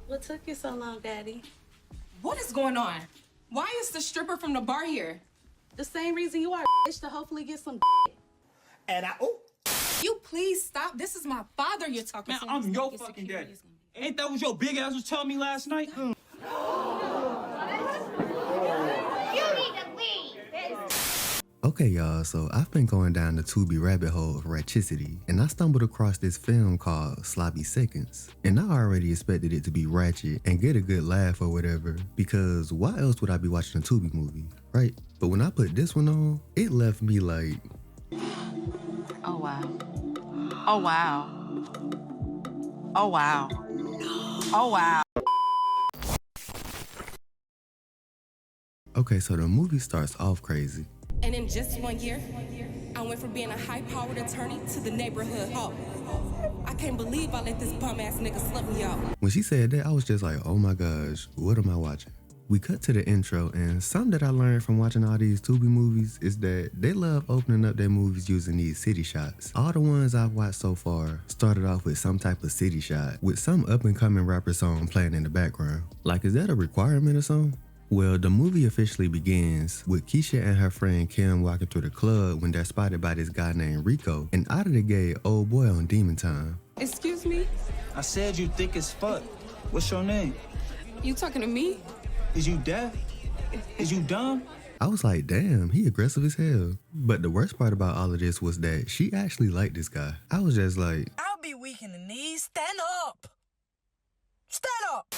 What took you so long, Daddy? What is going on? Why is the stripper from the bar here? The same reason you are, bitch, to hopefully get some. And You please stop. This is my father you're talking man, to. I'm your fucking daddy. Ain't that what your big ass was telling me last night? You need to leave. Okay, y'all, so I've been going down the Tubi rabbit hole of Ratchicity, and I stumbled across this film called Sloppy Seconds. And I already expected it to be ratchet and get a good laugh or whatever, because why else would I be watching a Tubi movie, right? But when I put this one on, it left me like... Oh, wow. Oh, wow. Oh, wow. Oh, wow. Okay, so the movie starts off crazy. And in just 1 year, I went from being a high-powered attorney to the neighborhood hoe. I can't believe I let this bum-ass nigga slip me out. When she said that, I was just like, oh my gosh, what am I watching? We cut to the intro, and something that I learned from watching all these Tubi movies is that they love opening up their movies using these city shots. All the ones I've watched so far started off with some type of city shot, with some up-and-coming rapper song playing in the background. Like, is that a requirement or something? Well, the movie officially begins with Keisha and her friend Kim walking through the club when they're spotted by this guy named Rico, and out of the gate, old boy on demon time. Excuse me? I said you thick as fuck. What's your name? You talking to me? Is you deaf? Is you dumb? I was like, damn, he aggressive as hell. But the worst part about all of this was that she actually liked this guy. I was just like, I'll be weak in the knees. Stand up. Stand up.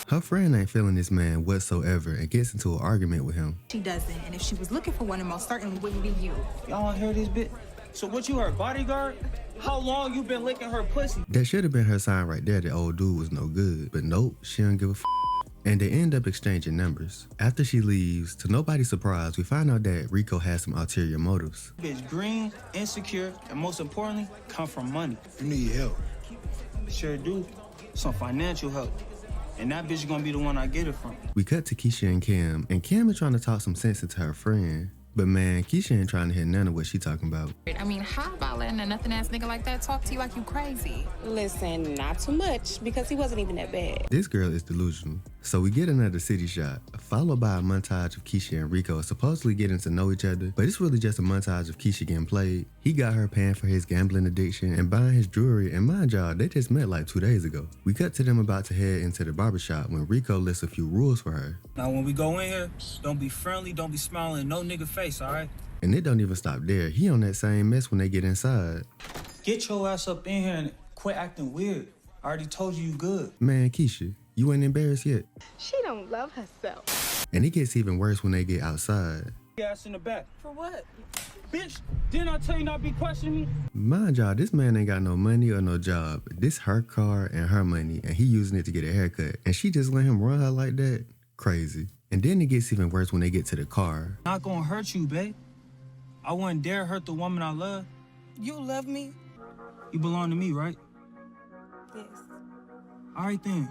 her friend ain't feeling this man whatsoever and gets into an argument with him. She doesn't, and if she was looking for one, it most certainly wouldn't be you. Y'all wanna hear this bit? So what, you her bodyguard? How long you been licking her pussy? That should have been her sign right there that old dude was no good. But nope, she don't give a f. And they end up exchanging numbers. After she leaves, to nobody's surprise, we find out that Rico has some ulterior motives. Bitch green, insecure, and most importantly, come from money. You need help. Sure do. Some financial help. And that bitch gonna be the one I get it from. We cut to Keisha and Kim is trying to talk some sense into her friend. But man, Keisha ain't trying to hear none of what she talking about. I mean, how about letting a nothing-ass nigga like that talk to you like you crazy? Listen, not too much, because he wasn't even that bad. This girl is delusional. So we get another city shot, followed by a montage of Keisha and Rico supposedly getting to know each other, but it's really just a montage of Keisha getting played. He got her paying for his gambling addiction and buying his jewelry, and mind y'all, they just met like 2 days ago. We cut to them about to head into the barbershop when Rico lists a few rules for her. Now when we go in here, don't be friendly, don't be smiling in no nigga face, all right? And it don't even stop there. He on that same mess when they get inside. Get your ass up in here and quit acting weird. I already told you good. Man, Keisha, you ain't embarrassed yet. She don't love herself. And it gets even worse when they get outside. Ass in the back. For what? Bitch, didn't I tell you not to be questioning me? Mind y'all, this man ain't got no money or no job. This her car and her money, and he using it to get a haircut. And she just let him run her like that? Crazy. And then it gets even worse when they get to the car. Not gonna hurt you, babe. I wouldn't dare hurt the woman I love. You love me? You belong to me, right? Yes. All right then,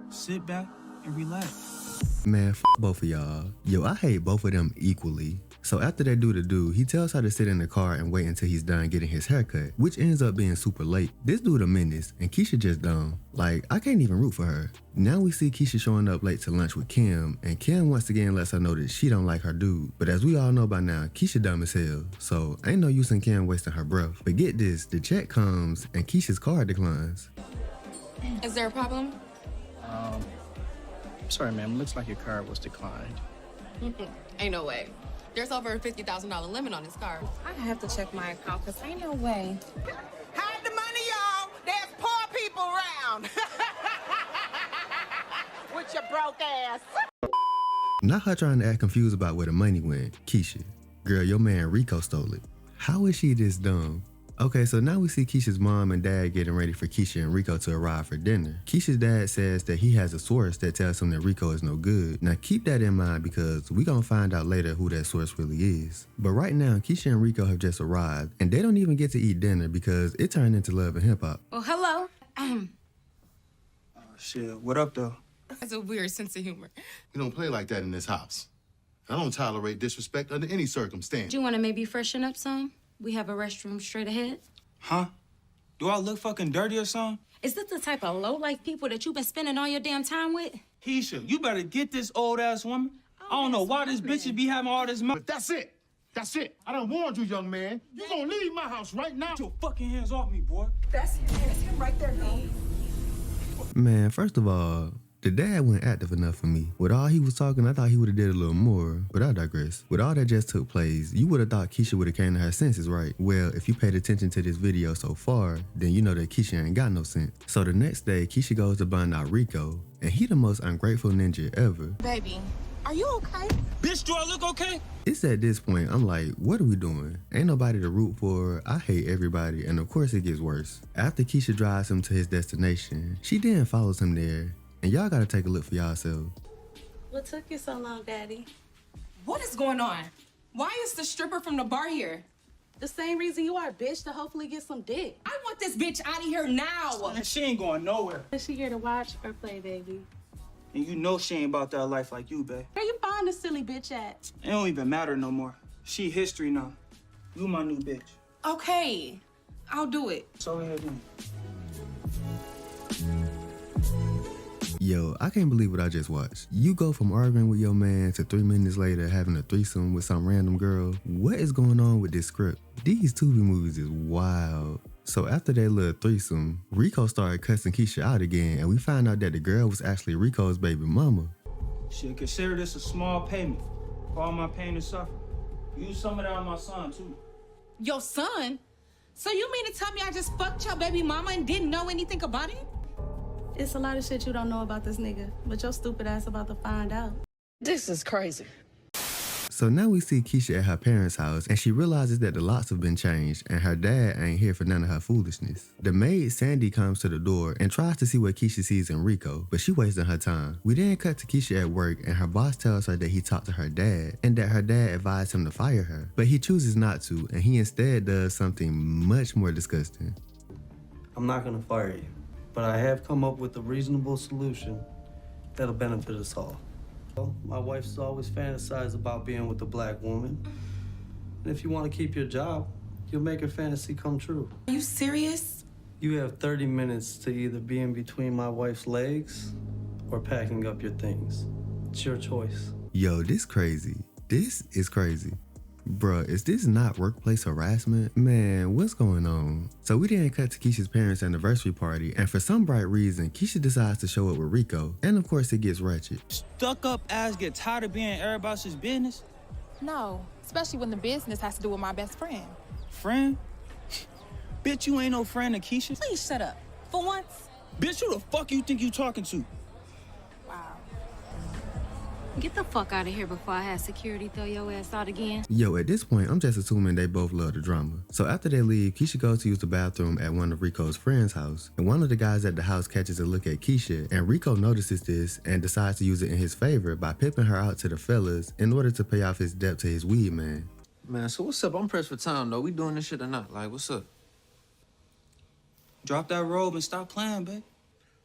sit back and relax. Man, f both of y'all. Yo, I hate both of them equally. So after they do the do, he tells her to sit in the car and wait until he's done getting his haircut, which ends up being super late. This dude a menace, and Keisha just dumb. Like, I can't even root for her. Now we see Keisha showing up late to lunch with Kim, and Kim once again lets her know that she don't like her dude. But as we all know by now, Keisha dumb as hell, so ain't no use in Kim wasting her breath. But get this, the check comes, and Keisha's card declines. Is there a problem? Sorry, ma'am. Looks like your card was declined. Ain't no way. There's over a $50,000 limit on this card. I have to check my account, because ain't no way. Hide the money, y'all. There's poor people around. With your broke ass. Not her trying to act confused about where the money went. Keisha, girl, your man Rico stole it. How is she this dumb? Okay, so now we see Keisha's mom and dad getting ready for Keisha and Rico to arrive for dinner. Keisha's dad says that he has a source that tells him that Rico is no good. Now keep that in mind because we gonna find out later who that source really is. But right now, Keisha and Rico have just arrived and they don't even get to eat dinner because it turned into Love and Hip Hop. Well, hello. Shit, what up though? That's a weird sense of humor. We don't play like that in this house. I don't tolerate disrespect under any circumstance. Do you want to maybe freshen up some? We have a restroom straight ahead. Huh? Do I look fucking dirty or something? Is this the type of low-life people that you've been spending all your damn time with? Keisha, you better get this old-ass woman. I don't know why this bitch should be having all this money. But that's it. That's it. I done warned you, young man. You gonna leave my house right now. Get your fucking hands off me, boy. That's him right there, no. Man, first of all, the dad wasn't active enough for me. With all he was talking, I thought he would have did a little more, but I digress. With all that just took place, you would have thought Keisha would have came to her senses, right? Well, if you paid attention to this video so far, then you know that Keisha ain't got no sense. So the next day, Keisha goes to bond out Rico, and he the most ungrateful ninja ever. Baby, are you okay? Bitch, do I look okay? It's at this point, I'm like, what are we doing? Ain't nobody to root for, I hate everybody, and of course it gets worse. After Keisha drives him to his destination, she then follows him there. And y'all gotta take a look for yourselves. What took you so long, Daddy? What is going on? Why is the stripper from the bar here? The same reason you are, bitch, to hopefully get some dick. I want this bitch out of here now. Man, she ain't going nowhere. Is she here to watch or play, baby? And you know she ain't about that life like you, babe. Where you find this silly bitch at? It don't even matter no more. She history now. You my new bitch. Okay, I'll do it. So ahead, man. Yo, I can't believe what I just watched. You go from arguing with your man to 3 minutes later having a threesome with some random girl. What is going on with this script? These Tubi movies is wild. So after that little threesome, Rico started cussing Keisha out again, and we found out that the girl was actually Rico's baby mama. Should consider this a small payment for all my pain and suffering. Use some of that on my son, too. Your son? So you mean to tell me I just fucked your baby mama and didn't know anything about it? It's a lot of shit you don't know about this nigga, but your stupid ass about to find out. This is crazy. So now we see Keisha at her parents' house, and she realizes that the locks have been changed and her dad ain't here for none of her foolishness. The maid, Sandy, comes to the door and tries to see what Keisha sees in Rico, but she wasting her time. We then cut to Keisha at work, and her boss tells her that he talked to her dad and that her dad advised him to fire her, but he chooses not to, and he instead does something much more disgusting. I'm not gonna fire you, but I have come up with a reasonable solution that'll benefit us all. My wife's always fantasized about being with a black woman. And if you want to keep your job, you'll make her fantasy come true. Are you serious? You have 30 minutes to either be in between my wife's legs or packing up your things. It's your choice. Yo, this crazy. This is crazy. Bruh, is this not workplace harassment? Man, what's going on? So we didn't cut to Keisha's parents' anniversary party, and for some bright reason, Keisha decides to show up with Rico, and of course it gets Ratchet. Stuck up ass get tired of being everybody's business? No, especially when the business has to do with my best friend. Friend? Bitch, you ain't no friend to Keisha. Please shut up. For once. Bitch, who the fuck you think you talking to? Wow. Get the fuck out of here before I have security throw your ass out again. Yo, at this point, I'm just assuming they both love the drama. So after they leave, Keisha goes to use the bathroom at one of Rico's friends' house. And one of the guys at the house catches a look at Keisha, and Rico notices this and decides to use it in his favor by pimping her out to the fellas in order to pay off his debt to his weed man. Man, so what's up? I'm pressed for time, though. We doing this shit or not? Like, what's up? Drop that robe and stop playing, babe.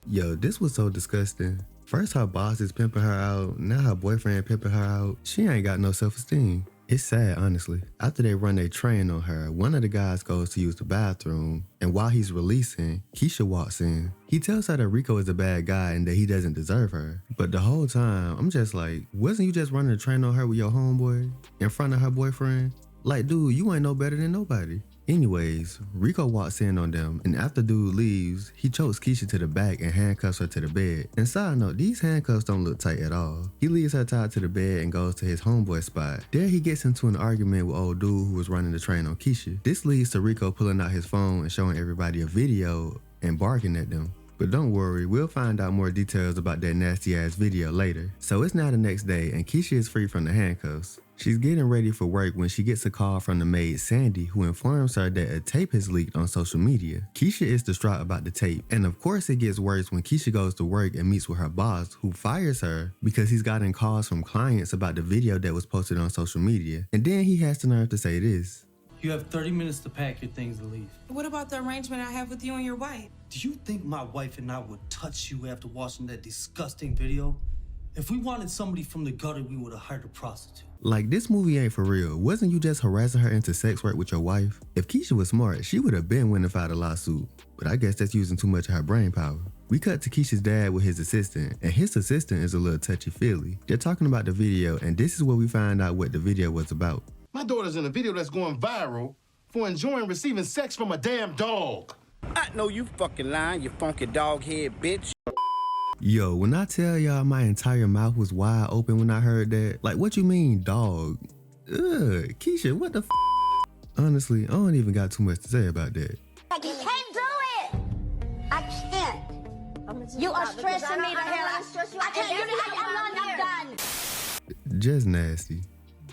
Yo, this was so disgusting. First her boss is pimping her out, now her boyfriend pimping her out. She ain't got no self-esteem. It's sad, honestly. After they run their train on her, one of the guys goes to use the bathroom, and while he's releasing, Keisha walks in. He tells her that Rico is a bad guy and that he doesn't deserve her. But the whole time, I'm just like, wasn't you just running the train on her with your homeboy in front of her boyfriend? Like, dude, you ain't no better than nobody. Anyways, Rico walks in on them, and after dude leaves, he chokes Keisha to the back and handcuffs her to the bed. And side note, these handcuffs don't look tight at all. He leaves her tied to the bed and goes to his homeboy spot. There he gets into an argument with old dude who was running the train on Keisha. This leads to Rico pulling out his phone and showing everybody a video and barking at them. But don't worry, we'll find out more details about that nasty ass video later. So it's now the next day and Keisha is free from the handcuffs. She's getting ready for work when she gets a call from the maid Sandy, who informs her that a tape has leaked on social media. Keisha is distraught about the tape, and of course it gets worse when Keisha goes to work and meets with her boss, who fires her because he's gotten calls from clients about the video that was posted on social media. And then he has the nerve to say this. You have 30 minutes to pack your things to leave. What about the arrangement I have with you and your wife? Do you think my wife and I would touch you after watching that disgusting video? If we wanted somebody from the gutter, we would have hired a prostitute. Like, this movie ain't for real. Wasn't you just harassing her into sex work with your wife? If Keisha was smart, she would have been went and filed a lawsuit. But I guess that's using too much of her brain power. We cut to Keisha's dad with his assistant, and his assistant is a little touchy-feely. They're talking about the video, and this is where we find out what the video was about. My daughter's in a video that's going viral for enjoying receiving sex from a damn dog. I know you fucking lying, you funky dog head bitch. Yo, when I tell y'all my entire mouth was wide open when I heard that, like, what you mean, dog? Ugh, Keisha, what the f? Honestly, I don't even got too much to say about that. You can't do it. I can't. You are stressing me to hell. I can't. I'm done. Just nasty.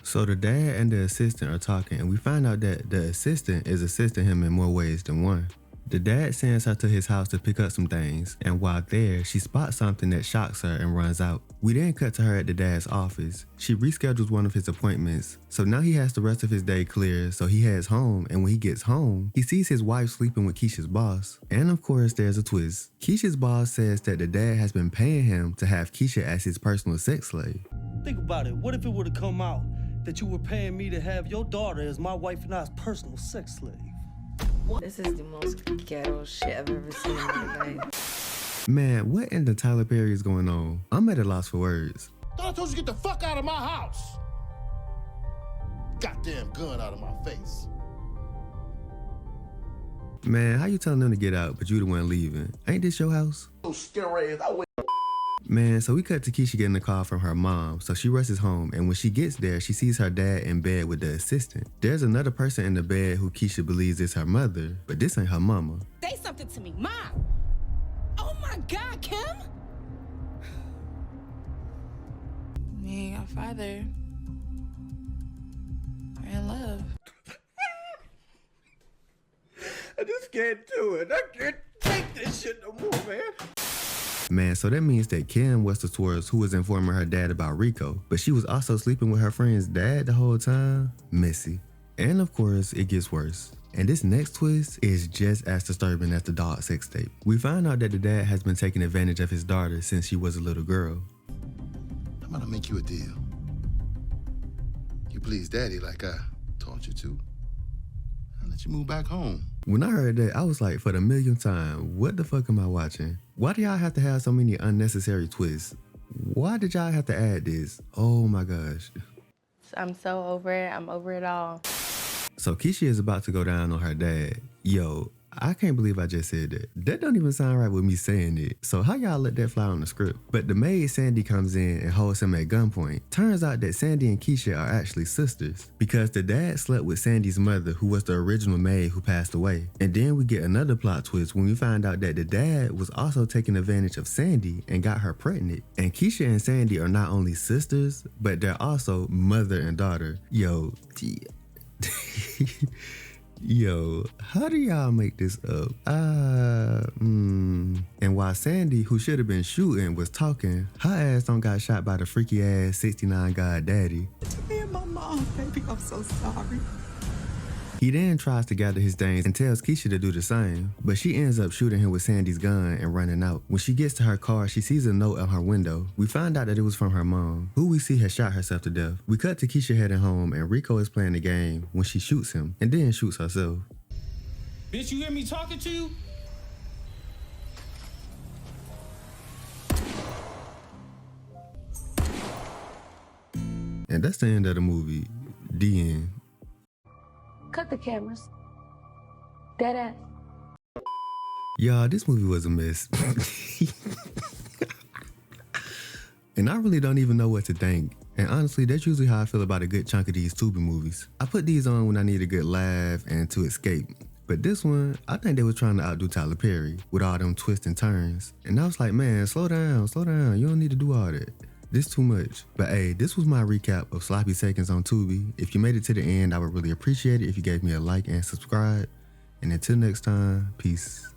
So the dad and the assistant are talking, and we find out that the assistant is assisting him in more ways than one. The dad sends her to his house to pick up some things, and while there, she spots something that shocks her and runs out. We then cut to her at the dad's office. She reschedules one of his appointments, so now he has the rest of his day clear, so he heads home, and when he gets home, he sees his wife sleeping with Keisha's boss. And of course, there's a twist. Keisha's boss says that the dad has been paying him to have Keisha as his personal sex slave. Think about it. What if it would have come out that you were paying me to have your daughter as my wife and I's personal sex slave? This is the most ghetto shit I've ever seen in my life. Man, what in the Tyler Perry is going on? I'm at a loss for words. Thought I told you to get the fuck out of my house. Goddamn gun out of my face. Man, how you telling them to get out, but you the one leaving? Ain't this your house? So scary as I went. Man, so we cut to Keisha getting a call from her mom, so she rushes home, and when she gets there, she sees her dad in bed with the assistant. There's another person in the bed who Keisha believes is her mother, but this ain't her mama. Say something to me, Mom. Oh my God, Kim. Me and your father are in love. I just can't do it. I can't take this shit no more, man. Man, so that means that Kim was the tourist who was informing her dad about Rico, but she was also sleeping with her friend's dad the whole time? Messy. And of course, it gets worse. And this next twist is just as disturbing as the dog sex tape. We find out that the dad has been taking advantage of his daughter since she was a little girl. I'm gonna make you a deal. You please daddy like I taught you to. I'll let you move back home. When I heard that, I was like, for the millionth time, what the fuck am I watching? Why do y'all have to have so many unnecessary twists? Why did y'all have to add this? Oh my gosh. I'm so over it. I'm over it all. So Keisha is about to go down on her dad. Yo, I can't believe I just said that. That don't even sound right with me saying it. So how y'all let that fly on the script? But the maid Sandy comes in and holds him at gunpoint. Turns out that Sandy and Keisha are actually sisters because the dad slept with Sandy's mother, who was the original maid who passed away. And then we get another plot twist when we find out that the dad was also taking advantage of Sandy and got her pregnant. And Keisha and Sandy are not only sisters, but they're also mother and daughter. Yo, yo, how do y'all make this up? And while Sandy, who should have been shooting, was talking, her ass don't got shot by the freaky ass 69 God daddy. Me and my mom, baby, I'm so sorry. He then tries to gather his things and tells Keisha to do the same, but she ends up shooting him with Sandy's gun and running out. When she gets to her car, she sees a note on her window. We find out that it was from her mom, who we see has shot herself to death. We cut to Keisha heading home, and Rico is playing the game when she shoots him and then shoots herself. Bitch, you hear me talking to you? And that's the end of the movie. The end. Cut the cameras. Dead ass. Y'all, this movie was a mess. And I really don't even know what to think. And honestly, that's usually how I feel about a good chunk of these Tubi movies. I put these on when I need a good laugh and to escape. But this one, I think they were trying to outdo Tyler Perry with all them twists and turns. And I was like, man, slow down. You don't need to do all that. This too much. But hey, this was my recap of Sloppy Seconds on Tubi. If you made it to the end, I would really appreciate it if you gave me a like and subscribe. And until next time, peace.